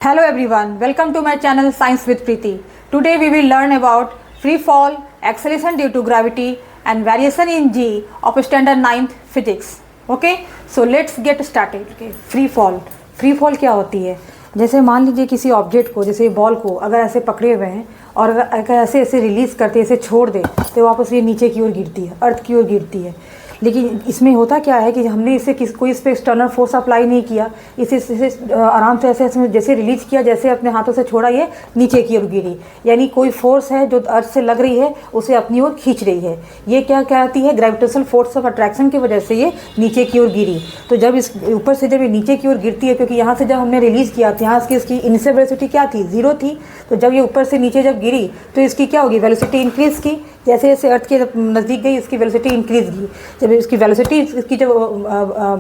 Hello everyone, welcome to my channel Science with Preeti. Today we will learn about free fall, acceleration due to gravity and variation in G of standard 9th physics. Okay, so let's get started. Okay, free fall क्या होती है? जैसे मान लीजिए किसी object को, जैसे ball को अगर ऐसे पकड़े हुए हैं और अगर ऐसे ऐसे रिलीज़ करते, ऐसे छोड़ दे तो वापस ये नीचे की ओर गिरती है, अर्थ की ओर गिरती है। लेकिन इसमें होता क्या है कि हमने इसे कोई इस पर एक्सटर्नल फोर्स अप्लाई नहीं किया, इसे आराम से ऐसे जैसे रिलीज किया, जैसे अपने हाथों से छोड़ा, ये नीचे की ओर गिरी। यानी कोई फोर्स है जो अर्थ से लग रही है, उसे अपनी ओर खींच रही है। ये क्या कहती है? ग्रेविटेशनल फोर्स ऑफ अट्रैक्शन की वजह से ये नीचे की ओर गिरी। तो जब इस ऊपर से जब ये नीचे की ओर गिरती है, क्योंकि यहाँ से जब हमने रिलीज़ किया था, यहाँ इसकी इनिशियल वेलोसिटी क्या थी? 0 थी। तो जब ये ऊपर से नीचे जब गिरी तो इसकी क्या होगी? वेलोसिटी इंक्रीज़ की। जैसे जैसे अर्थ के नज़दीक गई, इसकी वेलोसिटी इंक्रीज़ की। जब इसकी वेलोसिटी इसकी जब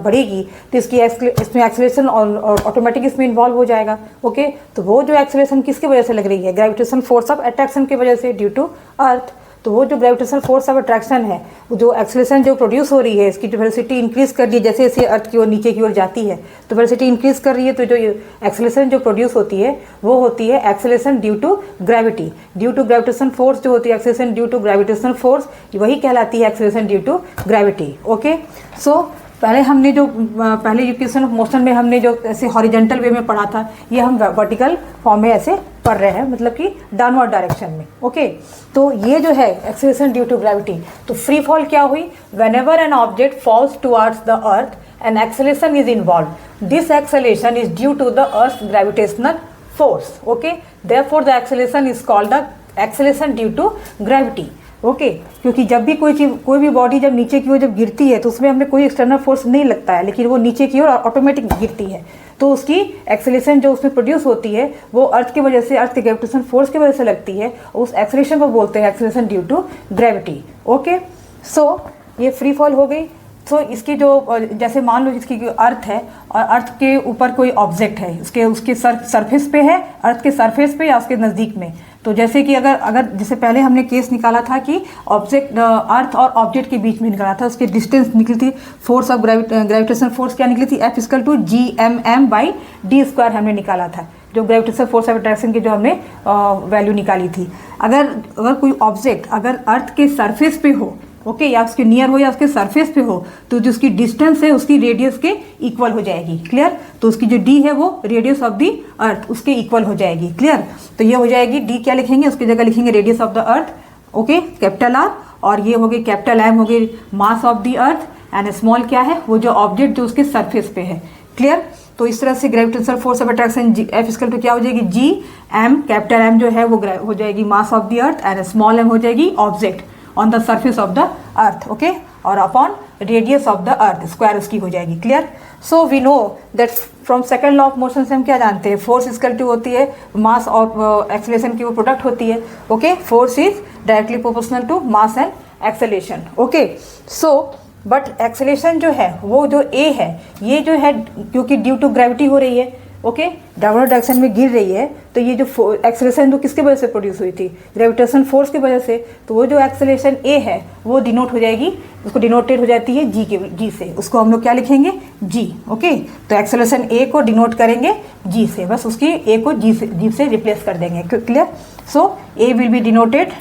बढ़ेगी तो इसकी इसमें एक्सेलरेशन और ऑटोमेटिक इसमें इन्वॉल्व हो जाएगा। ओके, तो वो जो एक्सेलरेशन किसकी वजह से लग रही है? ग्रेविटेशनल फोर्स ऑफ अट्रैक्शन की वजह से, ड्यू टू अर्थ। तो वो जो ग्रेविटेशनल फोर्स ऑफ अट्रैक्शन है, वो जो एक्सेलरेशन जो प्रोड्यूस हो रही है, इसकी जो वेलोसिटी इंक्रीज़ कर रही है, जैसे जैसे अर्थ की ओर नीचे की ओर जाती है तो वेलोसिटी इंक्रीज़ कर रही है। तो जो एक्सेलरेशन जो प्रोड्यूस होती है वो होती है acceleration due to gravity. Due to gravitational force जो होती है, acceleration due to gravitational force, वही कहलाती है acceleration due to gravity. Okay, so पहले हमने जो पहले इक्वेशन ऑफ मोशन में हमने जो ऐसे हॉरिजॉन्टल वे में पढ़ा था, ये हम वर्टिकल फॉर्म में ऐसे पढ़ रहे हैं, मतलब कि डाउनवर्ड डायरेक्शन में। ओके, तो ये जो है एक्सेलरेशन ड्यू टू ग्रेविटी। तो फ्री फॉल क्या हुई? Whenever an object falls towards the earth an acceleration is involve. This acceleration is due to the earth gravitational force. Okay, therefore the acceleration is called the acceleration due to gravity. Okay, क्योंकि जब भी कोई भी body जब नीचे की ओर जब गिरती है तो उसमें हमें कोई एक्सटर्नल फोर्स नहीं लगता है, लेकिन वो नीचे की ओर ऑटोमेटिक गिरती है। तो उसकी एक्सेलरेशन जो उसमें प्रोड्यूस होती है वो अर्थ की वजह से, अर्थ के ग्रेविटेशन फोर्स की वजह से लगती है। उस एक्सेलरेशन को बोलते हैं acceleration due to gravity. Okay, so ये फ्री फॉल हो गई। तो इसकी जो, जैसे मान लो इसकी अर्थ है और अर्थ के ऊपर कोई ऑब्जेक्ट है, उसके सरफेस पे है, अर्थ के सरफेस पे या उसके नज़दीक में। तो जैसे कि अगर जैसे पहले हमने केस निकाला था कि ऑब्जेक्ट, अर्थ और ऑब्जेक्ट के बीच में निकाला था, उसकी डिस्टेंस निकली थी, फोर्स ऑफ ग्रेविटेशनल फोर्स क्या निकली थी? F=G_m_m/d² हमने निकाला था, जो ग्रेविटेशनल फोर्स ऑफ अट्रैक्शन की जो हमने वैल्यू निकाली थी। अगर कोई ऑब्जेक्ट अगर अर्थ के सरफेस पे हो, ओके, या उसके नियर हो या उसके सरफेस पे हो, तो जो उसकी डिस्टेंस है उसकी रेडियस के इक्वल हो जाएगी। क्लियर? तो उसकी जो डी है वो रेडियस ऑफ द अर्थ उसके इक्वल हो जाएगी। क्लियर? तो ये हो जाएगी डी, क्या लिखेंगे? उसकी जगह लिखेंगे radius of the earth. Okay, capital R, और ये हो गई कैपिटल एम, हो गई मास of the earth, and small क्या है? वो जो ऑब्जेक्ट जो उसके सरफेस पे है। क्लियर? तो इस तरह से gravitational force of attraction F= क्या हो जाएगी? जी एम, कैपिटल एम जो है वो हो जाएगी mass of the earth, and small m हो जाएगी object on the surface of the earth. Okay, और upon radius of the earth, square उसकी हो जाएगी। Clear? So we know that from second law of motion से हम क्या जानते हैं? फोर्स इक्वल टू होती है मास और एक्सेलरेशन की वो प्रोडक्ट होती है। Okay, force is directly proportional to mass and acceleration. Okay, so but acceleration जो है वो जो ए है, ये जो है क्योंकि ड्यू टू ग्रेविटी हो रही है, ओके, डाउनवर्ड डायरेक्शन में गिर रही है, तो ये जो एक्सेलरेशन जो किसके वजह से प्रोड्यूस हुई थी? ग्रेविटेशन फोर्स की वजह से। तो वो जो एक्सेलरेशन ए है वो डिनोट हो जाएगी, उसको डिनोटेड हो जाती है जी से। उसको हम लोग क्या लिखेंगे? जी। ओके, तो एक्सेलरेशन ए को डिनोट करेंगे जी से, बस उसकी ए को जी से रिप्लेस कर देंगे। Clear? So a will be denoted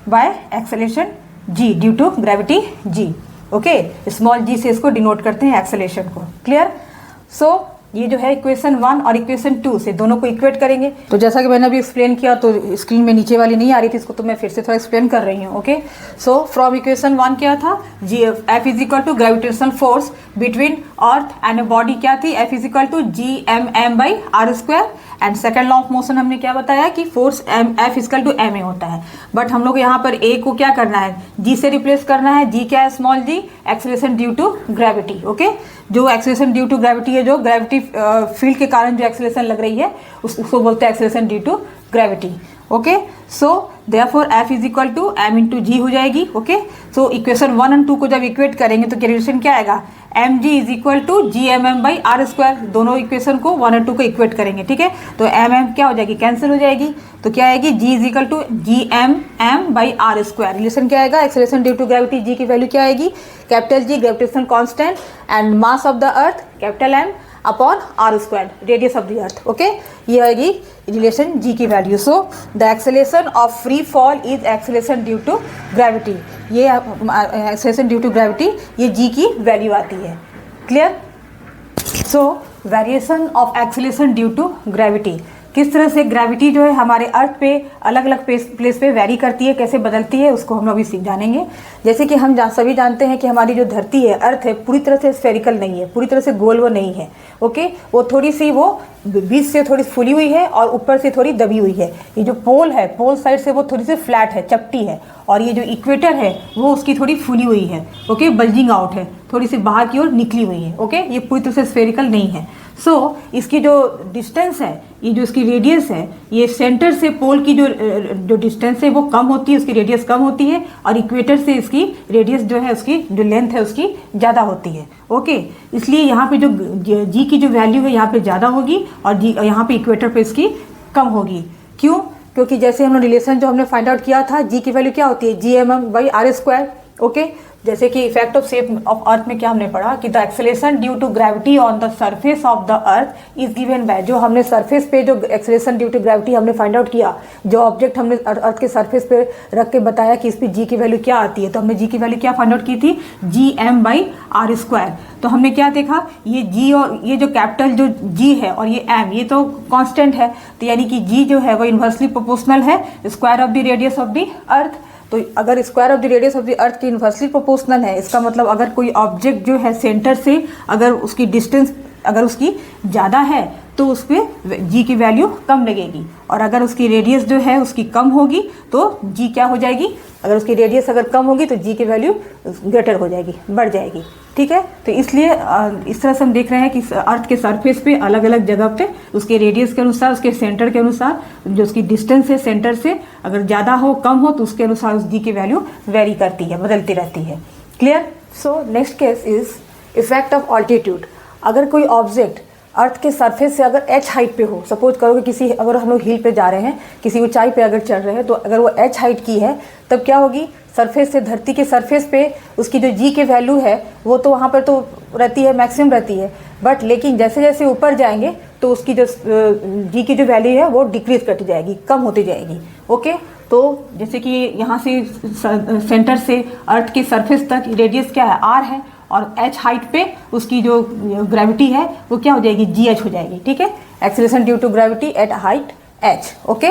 by acceleration g due to gravity g. Okay, small g से इसको डिनोट करते हैं एक्सेलरेशन को। क्लियर? सो ये जो है इक्वेशन 1 और इक्वेशन 2 से दोनों को इक्वेट करेंगे। तो जैसा कि मैंने अभी एक्सप्लेन किया, तो स्क्रीन में नीचे वाली नहीं आ रही थी, इसको तो मैं फिर से थोड़ा एक्सप्लेन कर रही हूँ। ओके, सो फ्रॉम इक्वेशन 1 क्या था? F= gravitational force between earth and a body क्या थी? F=G_m_m/r²। And second law of motion हमने क्या बताया कि फोर्स F=ma होता है। बट हम लोग यहाँ पर ए को क्या करना है? जी से रिप्लेस करना है। जी क्या है? Small G, acceleration due to gravity. Okay, जो एक्सेलरेशन ड्यू टू ग्रेविटी है, जो ग्रेविटी फील्ड के कारण जो एक्सेलरेशन लग रही है उसको बोलते हैं acceleration due to gravity. Okay, so therefore F=m×g हो जाएगी। ओके, सो इक्वेशन 1 और 2 को जब इक्वेट करेंगे तो रिलेशन क्या आएगा? mg=Gmm/r²। दोनों इक्वेशन को 1 और 2 को इक्वेट करेंगे। ठीक है, तो mm क्या हो जाएगी? कैंसिल हो जाएगी। तो क्या आएगी? G=Gmm/r²। रिलेशन क्या आएगा? Acceleration due to gravity G की वैल्यू क्या आएगी? Capital G gravitational constant, and mass of the earth capital M, upon R square, radius of the earth. Okay, ये आएगी रिलेशन जी की value. So the acceleration of free fall is acceleration due to gravity. ये acceleration due to gravity, ये G की value आती है। Clear? So variation of acceleration due to gravity, किस तरह से ग्रेविटी जो है हमारे अर्थ पे अलग अलग प्लेस पे वेरी करती है, कैसे बदलती है, उसको हम लोग भी सीख जानेंगे। जैसे कि हम सभी जानते हैं कि हमारी जो धरती है, अर्थ है, पूरी तरह से स्फेरिकल नहीं है, पूरी तरह से गोल वो नहीं है। ओके, वो थोड़ी सी, वो बीच से थोड़ी फुली हुई है और ऊपर से थोड़ी दबी हुई है। ये जो पोल है, पोल साइड से वो थोड़ी सी फ्लैट है, चपटी है, और ये जो इक्वेटर है वो उसकी थोड़ी फुली हुई है। ओके, बल्जिंग आउट है, थोड़ी सी बाहर की ओर निकली हुई है। ओके, ये पूरी तरह से स्फेरिकल नहीं है। सो इसकी जो डिस्टेंस है, ये जो इसकी रेडियस है, ये सेंटर से पोल की जो डिस्टेंस है वो कम होती है, उसकी रेडियस कम होती है, और इक्वेटर से इसकी रेडियस जो है, उसकी जो लेंथ है उसकी ज़्यादा होती है। ओके, इसलिए यहाँ पे जो जी की जो वैल्यू है यहाँ पे ज़्यादा होगी और जी यहाँ पे इक्वेटर पे इसकी कम होगी। क्यों? क्योंकि जैसे हमने रिलेशन जो हमने फाइंड आउट किया था, जी की वैल्यू क्या होती है, GMM/r²। ओके, जैसे कि effect of shape of earth में क्या हमने पढ़ा कि the acceleration due to gravity on the surface of the earth is given by, जो हमने सरफेस पे जो एक्सेलेरेशन ड्यू टू ग्रेविटी हमने फाइंड आउट किया, जो ऑब्जेक्ट हमने अर्थ के सरफेस पे रख के बताया कि इस पे जी की वैल्यू क्या आती है, तो हमने जी की वैल्यू क्या फाइंड आउट की थी, GM/r²। तो हमने क्या देखा, ये जी और ये जो कैपिटल जो जी है और ये एम, ये तो कांस्टेंट है, तो यानी कि जी जो है वो इन्वर्सली प्रोपोर्शनल है square of the radius of the अर्थ। तो अगर square of the radius of the अर्थ की इन्वर्सली प्रोपोर्शनल है, इसका मतलब अगर कोई ऑब्जेक्ट जो है सेंटर से अगर उसकी डिस्टेंस अगर उसकी ज़्यादा है तो उस पर जी की वैल्यू कम लगेगी, और अगर उसकी रेडियस जो है उसकी कम होगी तो जी क्या हो जाएगी, अगर उसकी रेडियस अगर कम होगी तो जी की वैल्यू ग्रेटर हो जाएगी, बढ़ जाएगी। ठीक है, तो इसलिए इस तरह से हम देख रहे हैं कि अर्थ के सरफेस पे अलग अलग जगह पे उसके रेडियस के अनुसार, उसके सेंटर के अनुसार, जो उसकी डिस्टेंस है सेंटर से, अगर ज़्यादा हो कम हो तो उसके अनुसार उस जी की वैल्यू वेरी करती है, बदलती रहती है। Clear? So next case is effect of altitude. अगर कोई ऑब्जेक्ट अर्थ के सरफेस से अगर h हाइट पे हो, सपोज करो कि किसी, अगर हम लोग हिल पे जा रहे हैं, किसी ऊंचाई पे अगर चढ़ रहे हैं, तो अगर वो h हाइट की है तब क्या होगी, सरफेस से, धरती के सरफेस पे उसकी जो जी की वैल्यू है वो तो वहाँ पर तो रहती है, मैक्सिमम रहती है, बट लेकिन जैसे जैसे ऊपर जाएंगे तो उसकी जो जी की जो वैल्यू है वो डिक्रीज करती जाएगी, कम होती जाएगी। ओके, तो जैसे कि यहाँ से सेंटर से अर्थ के सरफेस तक रेडियस क्या है, r है, और h हाइट पे उसकी जो ग्रेविटी है वो क्या हो जाएगी, GH हो जाएगी। ठीक है, acceleration due to gravity at height h। Okay,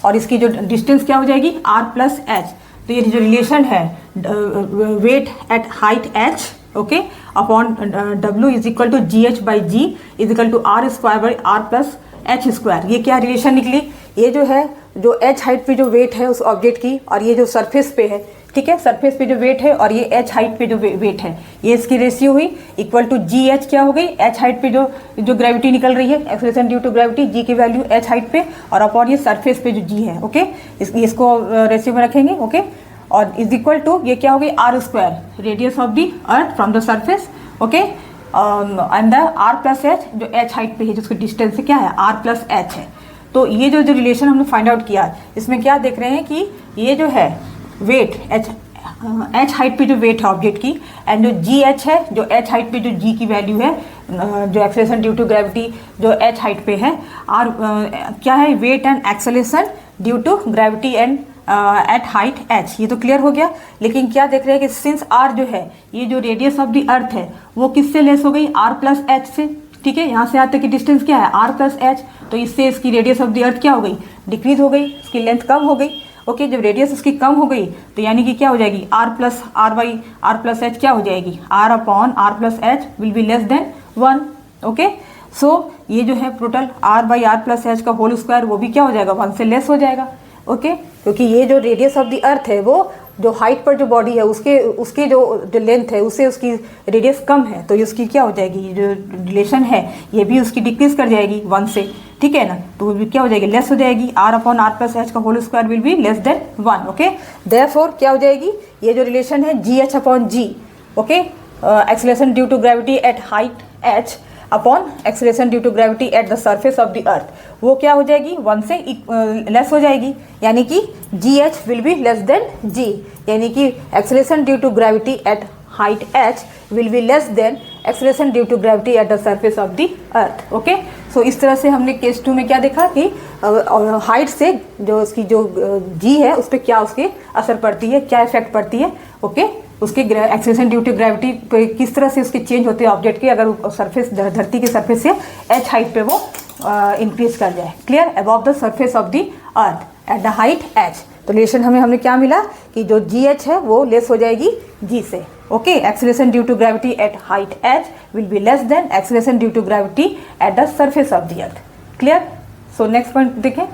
और इसकी जो डिस्टेंस क्या हो जाएगी, r+h। तो ये जो रिलेशन है weight at height h, okay, upon W is equal to GH/g is equal to r²/r+h²। ये क्या रिलेशन निकली, ये जो है जो h हाइट पे जो वेट है उस ऑब्जेक्ट की, और ये जो सरफेस पे है, ठीक है, सरफेस पे जो वेट है और ये h हाइट पे जो वेट है, ये इसकी रेशियो हुई इक्वल टू GH क्या हो गई, h हाइट पे जो ग्रेविटी निकल रही है, acceleration due to gravity, g की वैल्यू h हाइट पे, और अपॉन ये सरफेस पे जो g है। ओके, इसको रेशियो में रखेंगे। ओके, और इज इक्वल टू ये क्या हो गई, r², radius of the earth from the surface. Okay, and the r+h जो h हाइट पे है, जिसकी डिस्टेंस क्या है, r+h है। तो ये जो रिलेशन हमने फाइंड आउट किया, इसमें क्या देख रहे हैं कि ये जो है वेट h हाइट पे जो वेट है ऑब्जेक्ट की, एंड जो GH है, जो h हाइट पे जो g की वैल्यू है, जो एक्सेलरेशन ड्यू टू ग्रेविटी जो h हाइट पे है, r क्या है, weight and acceleration due to gravity and at height h। ये तो क्लियर हो गया। लेकिन क्या देख रहे हैं कि सिंस r जो है, ये जो रेडियस ऑफ द अर्थ है वो किससे लेस हो गई, r+h से। ठीक है, यहाँ से यहाँ तक की डिस्टेंस क्या है, r+h, तो इससे इसकी रेडियस ऑफ द अर्थ क्या हो गई, डिक्रीज हो गई, इसकी लेंथ कम हो गई। ओके, जब रेडियस उसकी कम हो गई तो यानी कि क्या हो जाएगी, r+h क्या हो जाएगी, r/r+h will be less than 1। Okay, so ये जो है टोटल r/r+h का होल स्क्वायर वो भी क्या हो जाएगा, 1 से लेस हो जाएगा। ओके, क्योंकि ये जो रेडियस ऑफ द अर्थ है वो जो हाइट पर जो बॉडी है उसके जो लेंथ है उससे उसकी रेडियस कम है, तो उसकी क्या हो जाएगी, जो रिलेशन है ये भी उसकी डिक्रीज कर जाएगी 1 से। ठीक है ना, तो वो भी क्या हो जाएगी, लेस हो जाएगी, r/r+h का whole square will be less than 1। Okay, therefore क्या हो जाएगी, ये जो रिलेशन है GH/g, okay, acceleration due to gravity at height h upon acceleration due to gravity at the surface of the earth, वो क्या हो जाएगी, 1 से लेस हो जाएगी, यानी कि GH will be less than g, यानी कि acceleration due to gravity at height h will be less than acceleration due to gravity at the surface of the earth. Okay, so इस तरह से हमने केस 2 में क्या देखा कि हाइट से जो उसकी जो जी है उस पर क्या उसकी असर पड़ती है, क्या इफेक्ट पड़ती है। ओके, उसके एक्सेलरेशन ड्यू टू ग्रेविटी पे किस तरह से उसके चेंज होते हैं ऑब्जेक्ट के, अगर सरफेस धरती के सरफेस से h हाइट पे वो इंक्रीज कर जाए। Clear, above the surface of the earth at the height h। तो रिलेशन हमने क्या मिला कि जो जी एच है वो लेस हो जाएगी जी से। Okay, acceleration due to gravity at height h will be less than acceleration due to gravity at the surface of the earth. Clear, so next point देखें।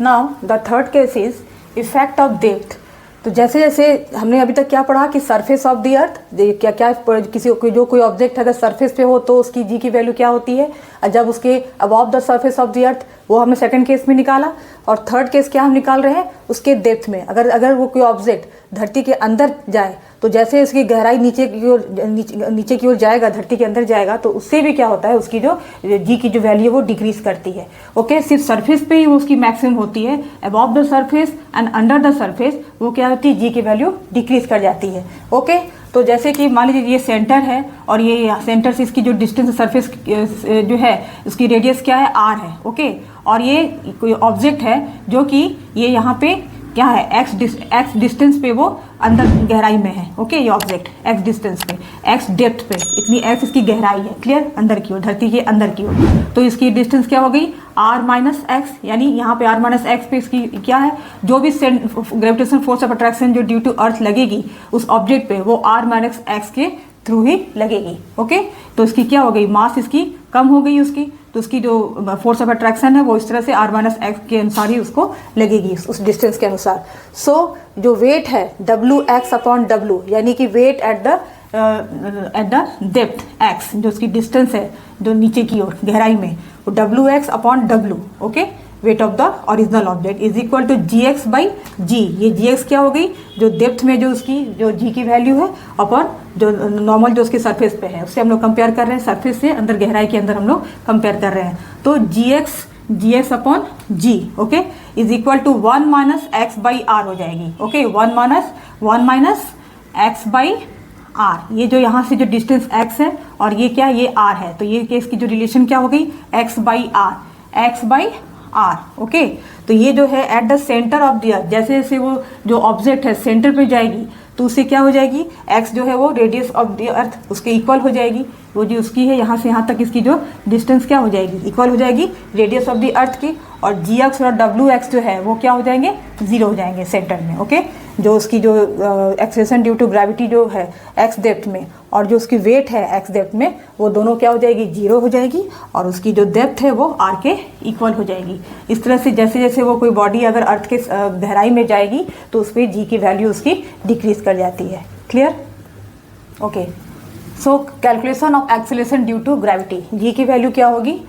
Now the third case is effect of depth. तो जैसे जैसे हमने अभी तक क्या पढ़ा कि सरफेस ऑफ द अर्थ, क्या क्या किसी जो कोई ऑब्जेक्ट अगर सरफेस पे हो तो उसकी जी की वैल्यू क्या होती है, और जब उसके above the surface of the earth, वो हमने सेकंड केस में निकाला। और थर्ड केस क्या हम निकाल रहे हैं, उसके डेप्थ में। अगर वो कोई ऑब्जेक्ट धरती के अंदर जाए तो जैसे उसकी गहराई नीचे की ओर जाएगा, धरती के अंदर जाएगा, तो उससे भी क्या होता है, उसकी जो जी की जो वैल्यू है वो डिक्रीज करती है। ओके, सिर्फ सरफेस पे ही वो उसकी मैक्सिमम होती है, above the surface and under the surface वो क्या होती है, जी की वैल्यू डिक्रीज कर जाती है। ओके, तो जैसे कि मान लीजिए ये सेंटर है और ये सेंटर से इसकी जो डिस्टेंस सरफेस जो है उसकी रेडियस क्या है, r है। ओके, और ये कोई ऑब्जेक्ट है जो कि ये यहाँ पे क्या है, x डिस्टेंस पे वो अंदर गहराई में है। ओके, ये ऑब्जेक्ट x डिस्टेंस पे, x डेप्थ पे, इतनी x इसकी गहराई है। क्लियर, अंदर की ओर, धरती के अंदर की ओर। तो इसकी डिस्टेंस क्या हो गई, r माइनस एक्स, यानी यहाँ पे r माइनस एक्स पे इसकी क्या है, जो भी ग्रेविटेशनल फोर्स ऑफ अट्रैक्शन जो ड्यू टू अर्थ लगेगी उस ऑब्जेक्ट पे, वो r माइनस एक्स के थ्रू ही लगेगी। ओके, तो इसकी क्या हो गई, मास इसकी कम हो गई उसकी, तो उसकी जो फोर्स ऑफ अट्रैक्शन है वो इस तरह से r माइनस एक्स के अनुसार ही उसको लगेगी, उस डिस्टेंस के अनुसार। सो जो वेट है Wx अपॉन W, यानी कि weight at the depth x, जो उसकी डिस्टेंस है जो नीचे की ओर गहराई में, वो Wx upon W, okay, weight of the original object is equal to Gx by G। ये Gx क्या हो गई, जो डेप्थ में जो उसकी जो G की वैल्यू है अपॉन जो नॉर्मल जो उसके सरफेस पे है, उससे हम लोग कंपेयर कर रहे हैं, सरफेस से अंदर गहराई के अंदर हम लोग कंपेयर कर रहे हैं। तो Gx upon G, okay, is equal to 1 minus x by r हो जाएगी। Okay, 1 minus x by r, ये जो यहाँ से जो डिस्टेंस x है और ये क्या, ये r है, तो ये केस की जो रिलेशन क्या हो गई, x बाई आर। ओके, तो ये जो है at the centre of the अर्थ, जैसे जैसे वो जो ऑब्जेक्ट है सेंटर पे जाएगी तो उससे क्या हो जाएगी, x जो है वो रेडियस ऑफ द अर्थ उसके इक्वल हो जाएगी। वो जो उसकी है यहाँ से यहाँ तक इसकी जो डिस्टेंस क्या हो जाएगी, इक्वल हो जाएगी रेडियस ऑफ द अर्थ की। और Gx और Wx जो है वो क्या हो जाएंगे, जीरो हो जाएंगे सेंटर में। ओके, जो उसकी जो एक्सेलरेशन ड्यू टू ग्रेविटी जो है x डेप्थ में और जो उसकी वेट है x डेप्थ में, वो दोनों क्या हो जाएगी, जीरो हो जाएगी, और उसकी जो डेप्थ है वो r के इक्वल हो जाएगी। इस तरह से जैसे जैसे वो कोई बॉडी अगर अर्थ के गहराई में जाएगी तो उस पर g की वैल्यू उसकी डिक्रीज कर जाती है। Clear, okay. So calculation of acceleration due to gravity, g की वैल्यू क्या होगी,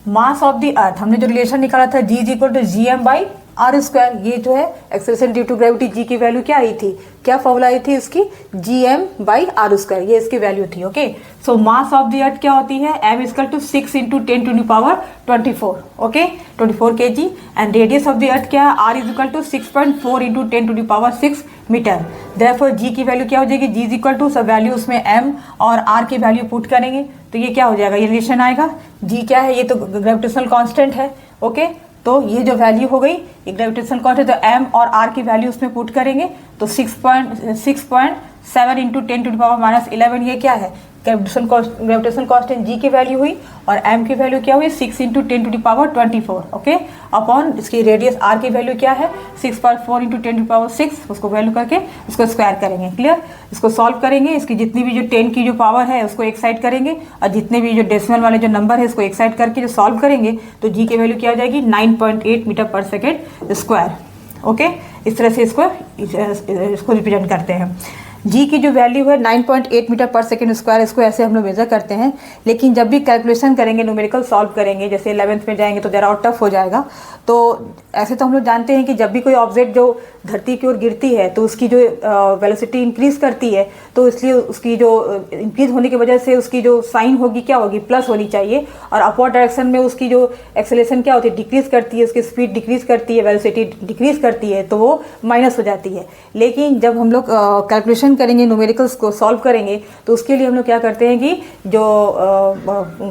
मास ऑफ द अर्थ, हमने जो रिलेशन निकाला था g is equal to gm by r square. ये जो है acceleration due to gravity g की वैल्यू क्या आई थी, क्या फॉर्मूला आई थी इसकी, gm बाई आर स्क्वायर, ये इसकी वैल्यू थी। Okay, so mass of the earth क्या होती है, m equal to 6 into 10 to the power 24, okay, 24 kg। And radius of the earth क्या है, r is equal to 6.4 into 10 to the power 6 metre. Therefore g की value क्या हो जाएगी, g is equal to सब वैल्यू उसमें m और r की वैल्यू पुट करेंगे तो ये क्या हो जाएगा, ये रिलेशन आएगा। g क्या है, ये तो ग्रेविटेशनल कांस्टेंट है। ओके, तो ये जो वैल्यू हो गई ये ग्रेविटेशनल कांस्टेंट, तो m और r की वैल्यू उसमें पुट करेंगे तो 6.7 into 10 to the power minus 11, ये क्या है ग्रेविटेशनल कांस्टेंट g की वैल्यू हुई, और m की वैल्यू क्या हुई 6 into 10 to the power 24, okay, upon इसकी रेडियस r की वैल्यू क्या है 6.4 इंटू 10 टू द पावर 6, उसको वैल्यू करके उसको स्क्वायर करेंगे। क्लियर, इसको सॉल्व करेंगे, इसकी जितनी भी जो 10 की जो पावर है उसको एक साइड करेंगे, और जितने भी जो डेसिमल वाले जो नंबर है इसको एक साइड करके जो सॉल्व करेंगे तो g की वैल्यू क्या हो जाएगी 9.8 मीटर पर सेकेंड स्क्वायर। ओके, इस तरह से इसको रिप्रेजेंट करते हैं। g की जो वैल्यू है 9.8 मीटर पर सेकेंड स्क्वायर, इसको ऐसे हम लोग मेजर करते हैं। लेकिन जब भी कैलकुलेशन करेंगे, न्यूमेरिकल सॉल्व करेंगे, जैसे 11th में जाएंगे तो ज़रा और टफ हो जाएगा। तो ऐसे तो हम लोग जानते हैं कि जब भी कोई ऑब्जेक्ट जो धरती की ओर गिरती है तो उसकी जो वेलोसिटी इंक्रीज करती है, तो इसलिए उसकी जो इंक्रीज होने की वजह से उसकी जो साइन होगी क्या होगी, प्लस होनी चाहिए, और अपवर्ड डायरेक्शन में उसकी जो एक्सेलरेशन क्या होती है, डिक्रीज करती है, उसकी स्पीड डिक्रीज करती है, वेलोसिटी डिक्रीज करती है, तो वो माइनस हो जाती है। लेकिन जब हम लोग कैलकुलेशन कैलकुलेशन करेंगे, न्यूमेरिकल्स को सॉल्व करेंगे, तो उसके लिए हम लोग क्या करते हैं कि जो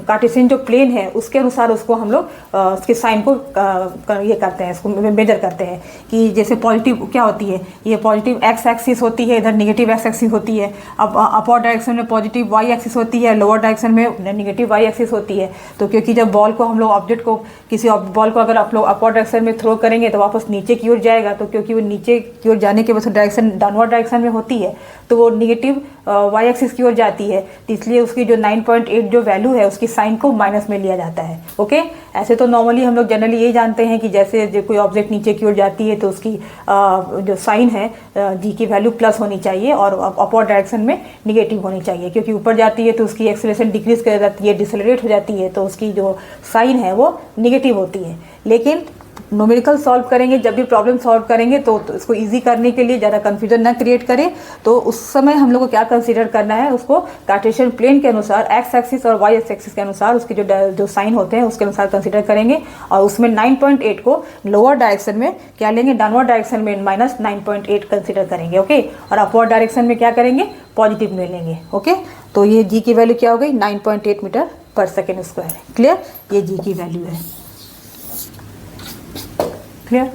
कार्टेशियन जो प्लेन है उसके अनुसार उसको हम लोग उसके साइन को ये करते हैं, इसको मेजर करते हैं कि जैसे पॉजिटिव क्या होती है, ये पॉजिटिव एक्स एक्सिस होती है, इधर निगेटिव एक्स एक्सिस होती है। अब अपर डायरेक्शन में पॉजिटिव वाई एक्सिस होती है, लोअर डायरेक्शन में निगेटिव वाई एक्सिस होती है। तो क्योंकि जब बॉल को हम लोग ऑब्जेक्ट को किसी बॉल को अगर आप लोग अपर डायरेक्शन में थ्रो करेंगे तो वापस नीचे की ओर जाएगा, तो क्योंकि वो नीचे की ओर जाने के बाद डायरेक्शन डाउनवर्ड डायरेक्शन में होती है तो वो निगेटिव वाई एक्सिस की ओर जाती है, तो इसलिए उसकी जो 9.8 जो वैल्यू है उसकी साइन को माइनस में लिया जाता है। ओके, ऐसे तो नॉर्मली हम लोग जनरली यही जानते हैं कि जैसे जो कोई ऑब्जेक्ट नीचे की ओर जाती है तो उसकी जो साइन है जी की वैल्यू प्लस होनी चाहिए और अपर डायरेक्शन में निगेटिव होनी चाहिए, क्योंकि ऊपर जाती है तो उसकी एक्सेलरेशन डिक्रीज कर जाती है, डिसेलरेट हो जाती है, तो उसकी जो साइन है वो निगेटिव होती है। लेकिन न्यूमेरिकल सॉल्व करेंगे, जब भी प्रॉब्लम सॉल्व करेंगे तो इसको इजी करने के लिए, ज़्यादा कन्फ्यूजन ना क्रिएट करें, तो उस समय हम लोग को क्या कंसीडर करना है, उसको कार्टेशियन प्लेन के अनुसार एक्स एक्सिस और वाई एक्सिस के अनुसार उसके जो साइन होते हैं उसके अनुसार कंसीडर करेंगे, और उसमें 9.8 को लोअर डायरेक्शन में क्या लेंगे, डाउनवर्ड डायरेक्शन में माइनस 9.8 कंसीडर करेंगे। ओके, और अपवर्ड डायरेक्शन में क्या करेंगे, पॉजिटिव में लेंगे। ओके, तो ये जी की वैल्यू क्या हो गई, 9.8 मीटर पर सेकेंड स्क्वायर। क्लियर, ये जी की वैल्यू है। क्लियर।